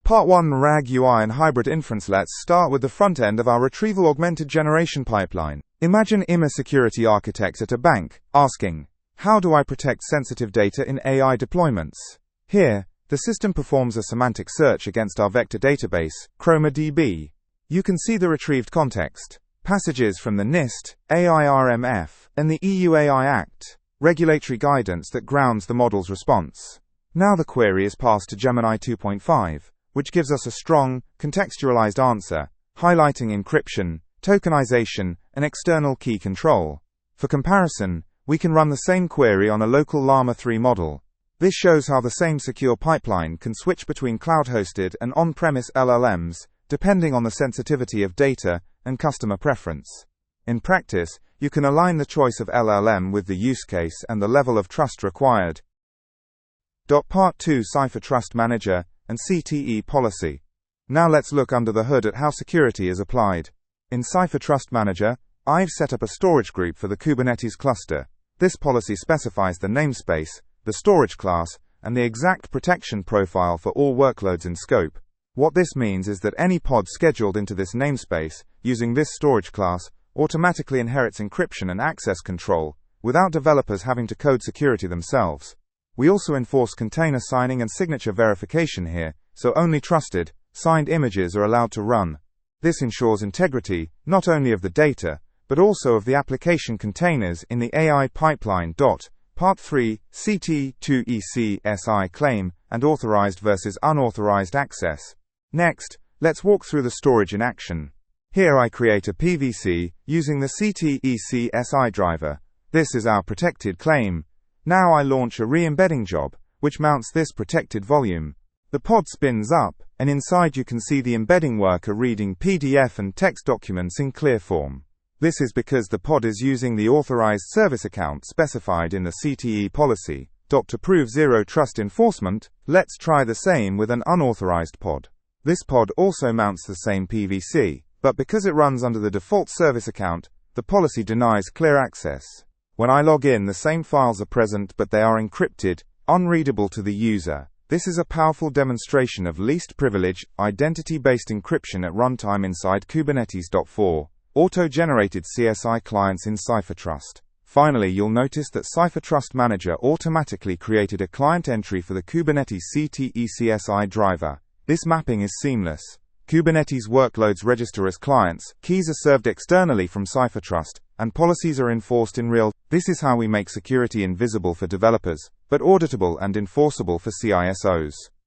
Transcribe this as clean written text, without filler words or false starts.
Part 1 RAG UI and Hybrid Inference. Let's start with the front end of our Retrieval-Augmented Generation pipeline. Imagine I'm a security architect at a bank, asking, how do I protect sensitive data in AI deployments? Here, the system performs a semantic search against our vector database, ChromaDB. You can see the retrieved context, passages from the NIST, AIRMF, and the EU AI Act, regulatory guidance that grounds the model's response. Now the query is passed to Gemini 2.5. Which gives us a strong, contextualized answer, highlighting encryption, tokenization, and external key control. For comparison, we can run the same query on a local Llama3 model. This shows how the same secure pipeline can switch between cloud-hosted and on-premise LLMs, depending on the sensitivity of data and customer preference. In practice, you can align the choice of LLM with the use case and the level of trust required. Part 2 CipherTrust Manager and CTE policy. Now let's look under the hood at how security is applied. In CipherTrust Manager, I've set up a storage group for the Kubernetes cluster. This policy specifies the namespace, the storage class, and the exact protection profile for all workloads in scope. What this means is that any pod scheduled into this namespace, using this storage class, automatically inherits encryption and access control, without developers having to code security themselves. We also enforce container signing and signature verification here, so only trusted, signed images are allowed to run. This ensures integrity, not only of the data, but also of the application containers in the AI pipeline. Part 3, CT2EC/SI claim, and authorized versus unauthorized access. Next, let's walk through the storage in action. Here I create a PVC, using the CTEC/SI driver. This is our protected claim. Now I launch a re-embedding job, which mounts this protected volume. The pod spins up, and inside you can see the embedding worker reading PDF and text documents in clear form. This is because the pod is using the authorized service account specified in the CTE policy. To prove zero trust enforcement, let's try the same with an unauthorized pod. This pod also mounts the same PVC, but because it runs under the default service account, the policy denies clear access. When I log in, the same files are present, but they are encrypted, unreadable to the user. This is a powerful demonstration of least privilege, identity-based encryption at runtime inside Kubernetes. 4. Auto-generated CSI clients in CipherTrust. Finally, you'll notice that CipherTrust Manager automatically created a client entry for the Kubernetes CTEC/SI driver. This mapping is seamless. Kubernetes workloads register as clients, keys are served externally from CipherTrust, and policies are enforced in real. This is how we make security invisible for developers, but auditable and enforceable for CISOs.